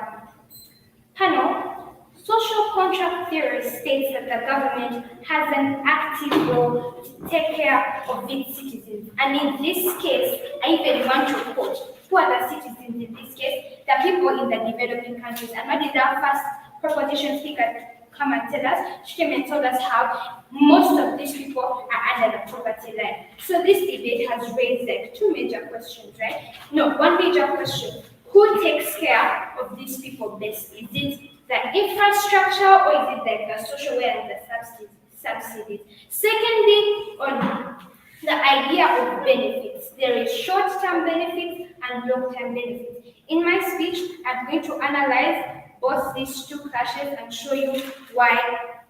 Panel, social contract theory states that the government has an active role to take care of its citizens. And in this case, I even want to quote, who are the citizens in this case? The people in the developing countries. And what did our first proposition speaker come and tell us? She came and told us how most of these people are under the poverty line. So this debate has raised like 2 major questions, right? No, one major question. Who takes care of these people best? Is it the infrastructure, or is it like the social welfare and the subsidies? Secondly, on the idea of benefits. There is short-term benefits and long-term benefits. In my speech, I'm going to analyze both these two clashes and show you why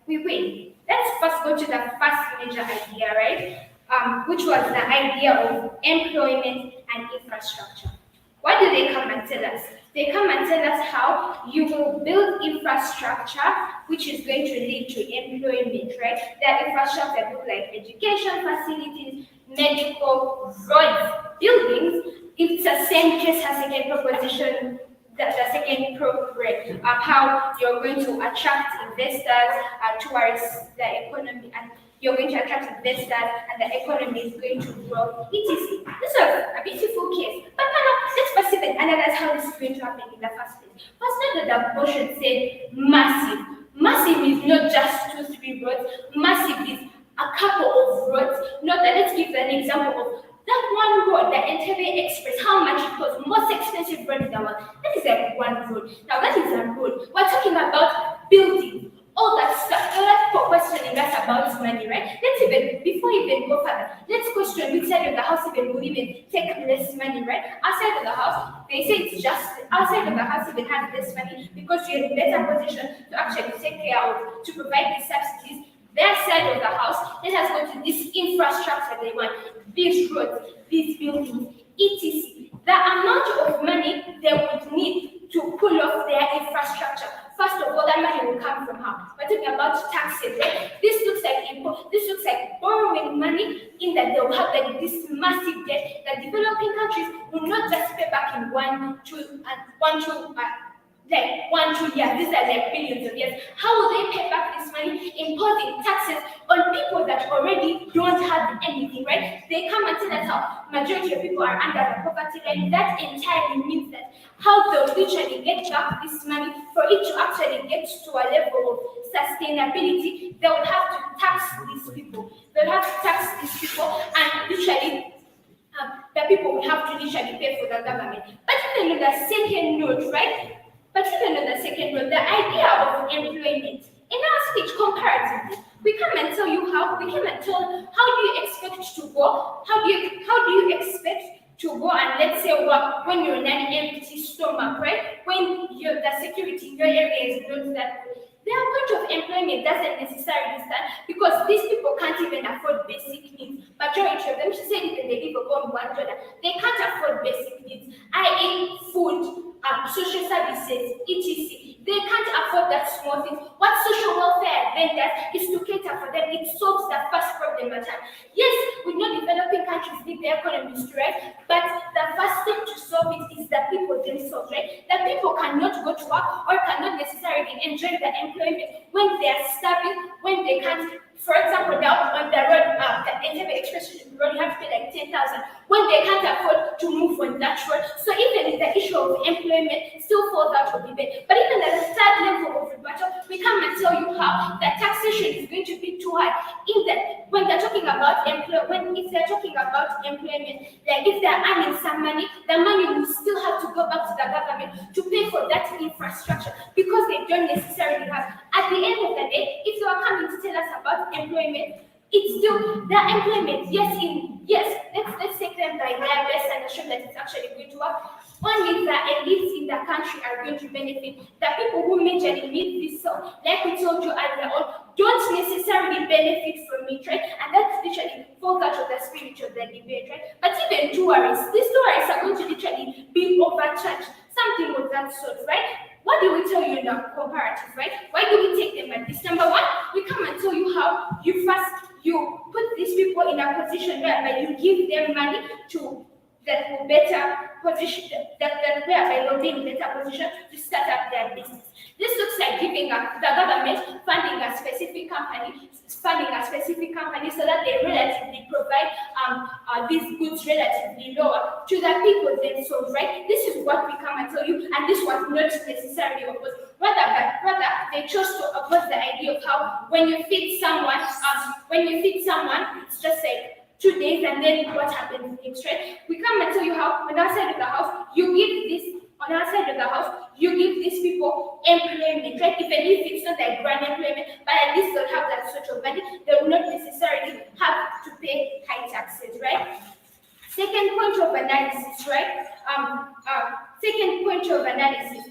we win. Let's first go to the first major idea, right? Which was the idea of employment and infrastructure. What do they come and tell us? They come and tell us how you will build infrastructure which is going to lead to employment, right? That infrastructure look like education facilities, medical, roads, buildings. It's the same case as second proposition, the second program, how you're going to attract investors towards the economy, and you're going to attract investors and the economy is going to grow, etc. This was a beautiful case. But now, let's first see and analyze how this is going to happen in the first place. First, note that the motion said massive. Massive is not just 2-3 roads. Massive is a couple of roads. Note that, let's give an example of that one road, the Entebbe Express, how much it costs, most expensive road in the world. That is like one road. Now that is a road. We're talking about buildings, all that stuff. So that's for questioning us about money, right? Let's even, before we even go further, let's question which side of the house even will even take less money, right? Outside of the house, they say it's just, outside of the house even has less money because you're in a better position to actually take care of, to provide these subsidies. Their side of the house, let us go to this infrastructure they want, these roads, these buildings, etc. The amount of money they would need to pull off their infrastructure. First of all, that money will come from how? We're talking about taxes, right? This looks like borrowing money in that they will have like this massive debt that developing countries will not just pay back in 1, 2 years. These are like billions of years. How will they pay back this money? Imposing taxes on people that already don't have anything, right? They come and tell us how majority of people are under the poverty line. That entirely means that how they'll literally get back this money for it to actually get to a level of sustainability, they will have to tax these people. They'll have to tax these people and literally the people will have to literally pay for the government. But even on the second note, right? But even on the second note, the idea of employment. In our speech, comparatively, we come and tell you how. We come and tell how do you expect to go? How do you expect to go and let's say work when you're in an empty stomach, right? When the security in your area is not that good. Their point of employment doesn't necessarily stand because these people can't even afford basic needs. Majority of them, she said even they live upon $1, they can't afford basic needs, i.e. food, social services, etc. They can't afford that small thing. What social welfare then does is to cater for them. It solves the first problem at hand. Yes, we know developing countries need their economies to rise, but the first step to solve it is the people themselves, right? The people cannot go to work or cannot necessarily enjoy the employment when they are starving, when they can't. For example, down on the road, the Entebbe Express road, you have to pay like 10,000 when they can't afford to move on that road. So even the issue of employment still falls out of debate. But even at the third level of the battle, we come and tell you how the taxation is going to be too high. In that, when they're talking about if they're talking about employment, like if they're earning some money, the money will still have to go back to the government to pay for that infrastructure because they don't necessarily have. At the end of the day, if you are coming to tell us about employment, it's still the employment. Let's take them by their best and assume that it's actually going to work. Only the elites in the country are going to benefit. The people who majorly need this song, like we told you earlier on, don't necessarily benefit from it, right? And that literally falls out of the spirit of the debate, right? But even tourists, these tourists are going to literally be overcharged, something of that sort, right? What do we tell you in the comparative, right? Why do we take them at this? Number one, we come and tell you how you put these people in a position whereby you give them money to that will better position, that whereby they'll be in better position to start up their business. This looks like giving the government funding a specific company so that they relatively provide these goods relatively lower to the people themselves, right? This is what we come and tell you, and this was not necessarily opposed. Rather, they chose to oppose the idea of how when you feed someone, it's just like 2 days and then what happens next, right? We come and tell you how on our side of the house, you give this, on our side of the house, you give these people employment, right? Even if it's not like grand employment, but at least they'll have that sort of money. They will not necessarily have to pay high taxes, right? Second point of analysis, right? Second point of analysis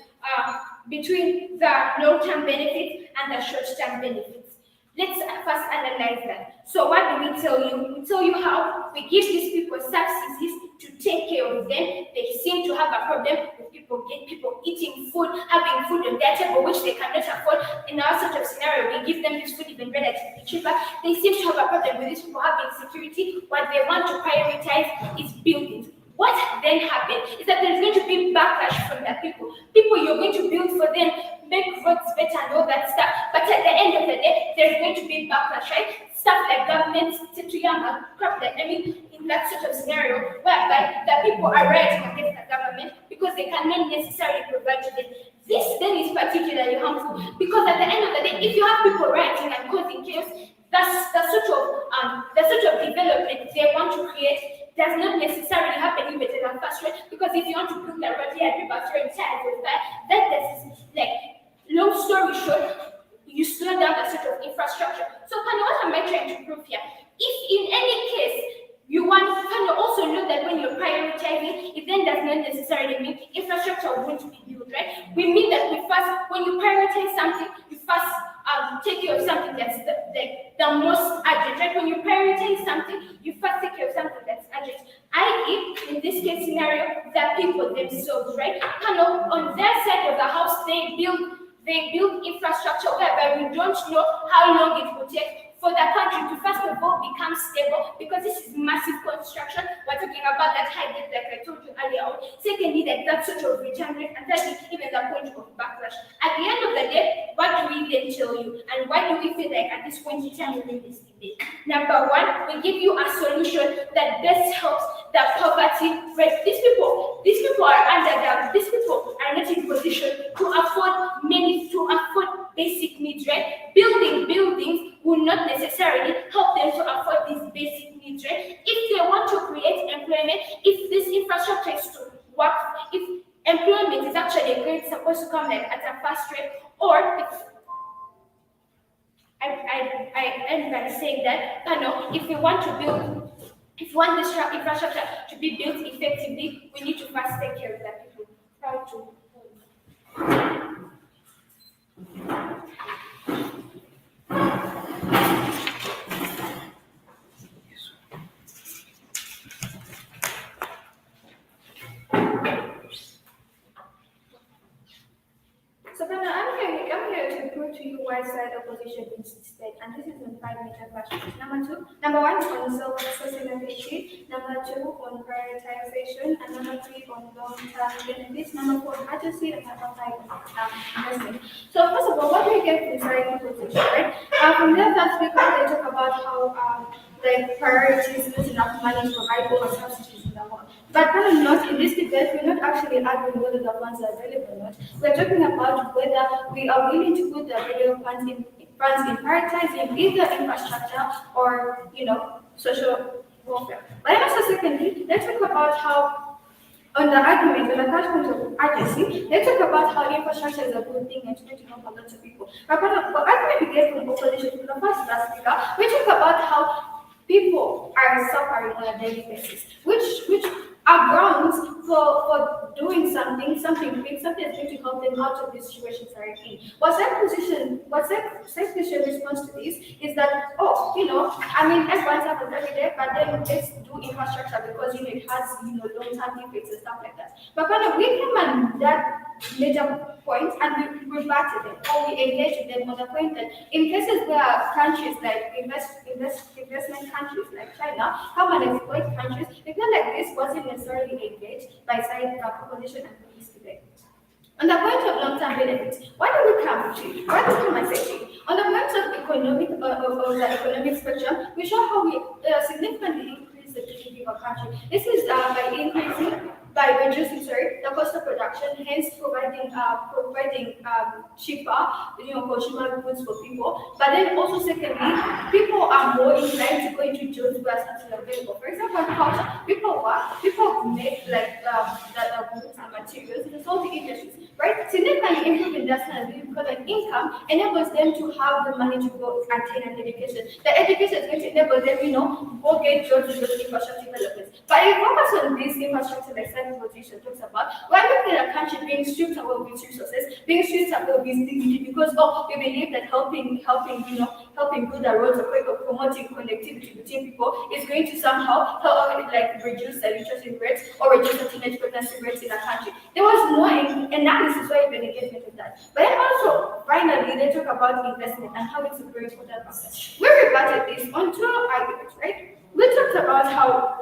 between the long-term benefits and the short-term benefits. Let's first analyze that. So what do we tell you? We tell you how we give these people subsidies to take care of them. They seem to have a problem with people eating food, having food on their table, which they cannot afford. In our sort of scenario, we give them this food even relatively cheaper. They seem to have a problem with these people having security. What they want to prioritize is buildings. What then happens is that there's going to be backlash from the people. People you're going to build for them, make roads better and all that stuff. But at the end of the day, there's going to be backlash, right? Stuff like governments to crap that, in that sort of scenario, whereby the people are rioting against the government because they cannot necessarily provide to them. This then is particularly harmful because at the end of the day, if you have people rioting and causing chaos, that's the sort of development they want to create does not necessarily happen immediately at first, right? Because if you want to build a road here, people are throwing tiles with that is like, long story short, you slow down the sort of infrastructure. So, what am I trying to prove here? If in any case you want to also know that when you're prioritizing, it then does not necessarily mean infrastructure won't be built, right? We mean that when you prioritize something, you first take care of something that's the most urgent, right? When you prioritize something, you first take care of something that's urgent. I.e., in this case scenario, the people themselves, right? On their side of the house, they build infrastructure whereby we don't know how long it will take for the country to first of all become stable, because this is massive construction. We're talking about that high debt, like I told you earlier on. Secondly, that sort of return rate, and thirdly, even the point of backlash. At the end of the day, what do we then tell you, and why do we feel like at this point in time we're in this debate? Number one, we give you a solution that best helps the poverty rate. These people are underground. These people are not in position to afford basic needs, right? Buildings will not necessarily help them to afford these basic needs, right? If they want to create employment, if this infrastructure is to work, if employment is actually supposed to come like at a fast rate, or if I end by saying that, if we want this infrastructure to be built effectively, we need to first take care of the people. Proud to. So then I'm here to prove to you why side opposition instead, and this is in 5 major questions. Number one on sustainability, number two on prioritization, and number three on long-term benefits, number four on urgency, and number five on investment. So first of all, what do we get from side opposition, right? From their first speaker, they talk about how priorities, not enough money to provide over subsidies in the world. But not in this debate, we're not actually arguing whether the funds are available or not. We're talking about whether we are willing to put the available funds in prioritizing either infrastructure or social welfare. But also secondly, let's talk about how on the argument, on the point of urgency, let's talk about how infrastructure is a good thing and it's going to help a lot of people. But argument we get from opposition to the first speaker, we talk about how people are suffering on a daily basis, which are grounds for doing something big, something that's going to help them out of the situations they're in. What's Second response to this is that, everyone's have a very day, but then let's do infrastructure because it has long-term effects and stuff like that. But we came on that major point and we reverted them, or we engaged with them on the point that in cases where countries like investment countries like China come and exploit countries, it's not like this wasn't necessarily engaged by side proposition and police debate. On the point of long-term benefits, why do we come and say on the point of the economic spectrum, we show how we significantly increase the GDP of a country. This is by increasing by reducing the cost of production, hence providing cheaper consumer goods for people. But then also secondly, people are more inclined to go into jobs where something available. For example, culture, people make like goods and materials in all the industries, right? Significantly improving their standard because like income enables them to have the money to go attain an education. The education is going to enable them, go get jobs in those infrastructure developments. But if we focus on this infrastructure like Simon position talks about, we're looking at a country being stripped away of its resources, being stripped away of its dignity because we believe that helping build the roads or promoting connectivity between people is going to somehow help like reduce the literacy rates or reduce the teenage pregnancy rates in a country. There was no analysis or even engagement with that. But then also, finally, they talk about investment and how it's a very important process. We rebutted this on two arguments, right? We talked about how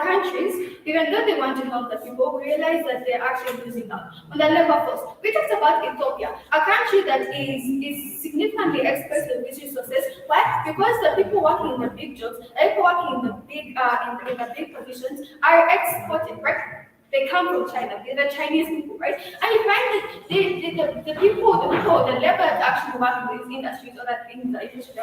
countries, even though they want to help the people, realize that they're actually losing out on the labor force. We talked about Ethiopia, a country that is significantly exposed to these resources. Why? Because the people working in the big jobs, the people working in the big positions are exported, right? They come from China. They're the Chinese people, right? And you find that the labor that actually work in these industries or that things that industry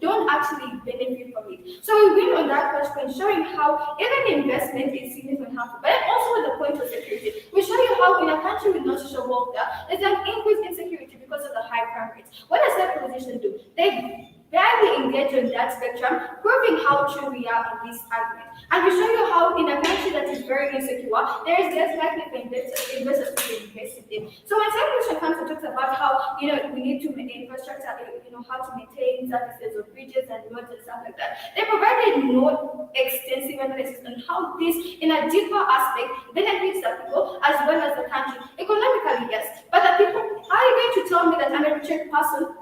don't actually benefit from it. So we win on that first point, showing how even investment is significant harmful, but also the point of security. We show you how in a country with no social welfare, there's an increase in security because of the high crime rates. What does that position do? They barely engage on that spectrum, proving how true we are in this argument. And we show you how in a country that is very insecure, there is less likely for investors to invest in it. So when Section comes and talks about how we need to maintain infrastructure, how to maintain services of bridges and roads and stuff like that, they provided no extensive analysis on how this, in a deeper aspect, benefits the people as well as the country. Economically, yes, but the people, are you going to tell me that an illiterate person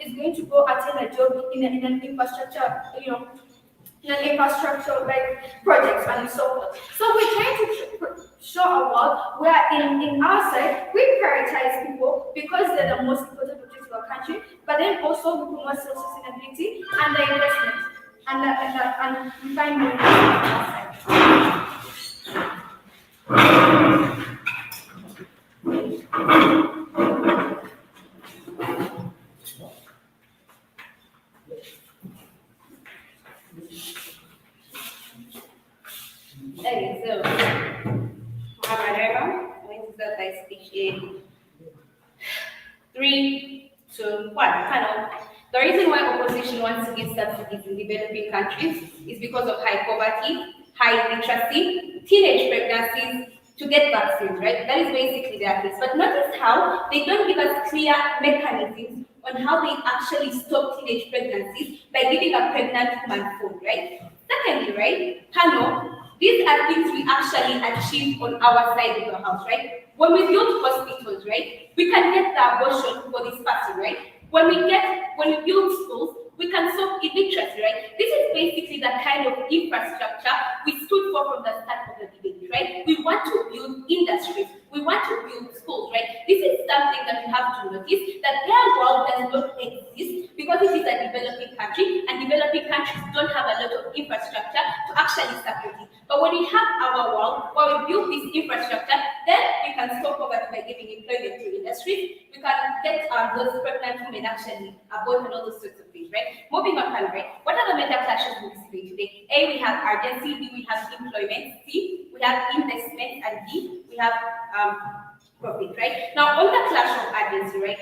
is going to go attain a job in an infrastructure, in an infrastructure like projects and so forth. So we're trying to show a world where in our side, we prioritize people because they're the most important objects of our country, but then also we promote self-sustainability and the investment and we find more investment on our side. Okay, so Raima, I'm going to start by speech in 3, 2, 1. Panel. The reason why opposition wants to give subsidies in developing countries is because of high poverty, high literacy, teenage pregnancies, to get vaccines, right? That is basically their case. But notice how they don't give us clear mechanisms on how they actually stop teenage pregnancies by giving a pregnant woman food, right? Secondly, right, panel, these are things we actually achieve on our side of the house, right? When we build hospitals, right, we can get the abortion for this person, right? When we build schools, we can solve illiteracy, right? This is basically the kind of infrastructure we stood for from the start of the debate, right? We want to build industries, we want to build schools, right? This is something that we have to notice, that their world does not exist because it is a developing country, and developing countries don't have a lot of infrastructure to actually support it. But when we have our world, when we build this infrastructure, then we can stop poverty by giving employment to industries. We can get those pregnant women actually abort and all those sorts of things, right? Moving on, right? What are the meta clashes we see today? A, we have urgency. B, we have employment. C, we have investment. And D, we have profit, right? Now, on the clash of urgency, right?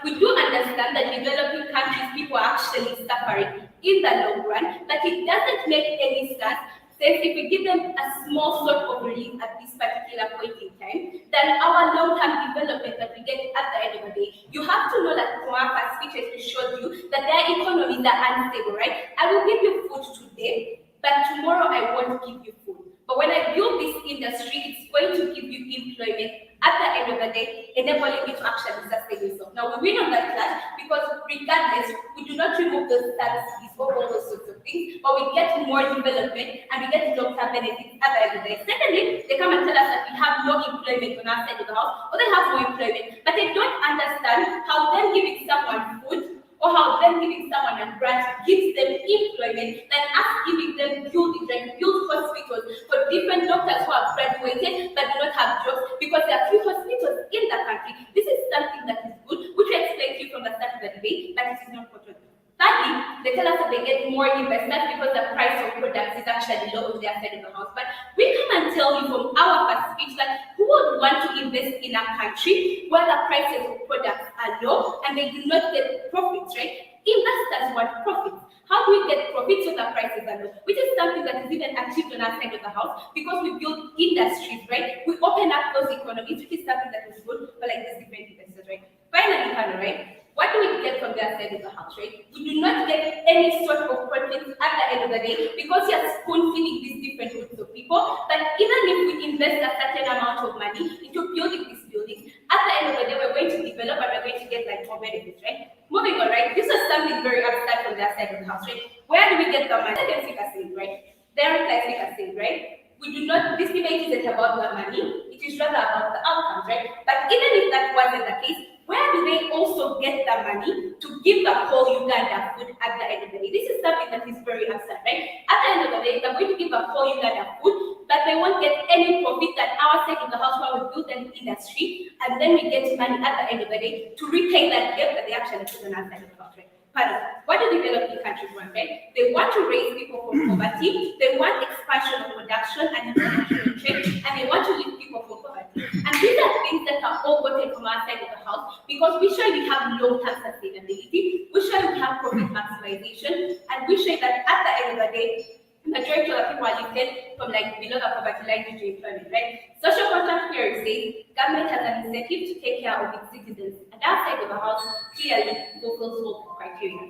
We do understand that developing countries, people are actually suffering in the long run, but it doesn't make any sense if we give them a small sort of relief at this particular point in time, then our long-term development that we get at the end of the day, you have to know that from our speech has showed you that their economies are unstable, right? I will give you food today, but tomorrow I won't give you food. But when I build this industry, it's going to give you employment at the end of the day, enabling you to actually sustain yourself. Now, we win on that class because regardless, we do not remove those subsidies or all those sorts of things, but we get more development and we get long-term benefits at the end of the day. Secondly, they come and tell us that we have no employment on our side of the house, or they have no employment, but they don't understand how them giving someone food or how them giving someone a grant gives them employment than us giving them buildings, like build hospitals for different doctors who have graduated but do not have jobs because there are few hospitals in the country. This is something that is good, which I explained to you from the start of the debate, but it is not important. Thirdly, they tell us that they get more investment because the price of products is actually low on their side of the house. But we come and tell you from our perspective that who would want to invest in a country where the prices of products are low and they do not get profits, right? Investors want profits. How do we get profits when the prices are low? Which is something that is even achieved on our side of the house because we build industries, right? We open up those economies, which is something that is good for like these different investors, right? Finally, Kano, right? What do we get from their side of the house, right? We do not get any sort of profits at the end of the day because you're spoon feeding these different groups of people. But even if we invest a certain amount of money into building these buildings, at the end of the day, we're going to develop and we're going to get like more benefits, right? Moving on, right? This is something very abstract from their side of the house, right? Where do we get the money? Let them speak as saying, right? Their reply speak as saying, right? We do not, this debate isn't about the money, it is rather about the outcomes, right? But even if that wasn't the case, where do they also get the money to give the whole Uganda food at the end of the day? This is something that is very absurd, right? At the end of the day, they're going to give the whole Uganda food, but they won't get any profit at our side of the house where we build an industry, and then we get money at the end of the day to repay that debt that they actually put on our side of the house, right? Pardon, what do developing countries want, right? They want to raise people from poverty, they want expansion of production and international trade, and they want to lift people from poverty. And these are things that are all gotten from our side of the house because we show we have long-term sustainability, we show we have profit maximization, and we show that at the end of the day, majority of the people are lifted from like below the poverty line due to employment, right? Social contract theory says government has an incentive to take care of its citizens, and that side of the house clearly fulfills all the criteria.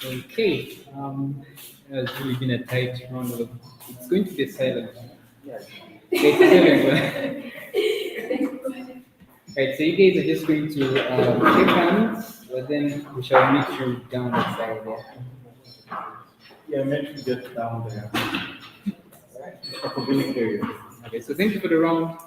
Okay, it's really been a tight round of, it's going to be silent. Yes. Okay, silent. Right, so you guys are just going to shake hands, but then we shall meet you down the side there. Yeah, meant to get down there. At the beginning area. Okay, so thank you for the round.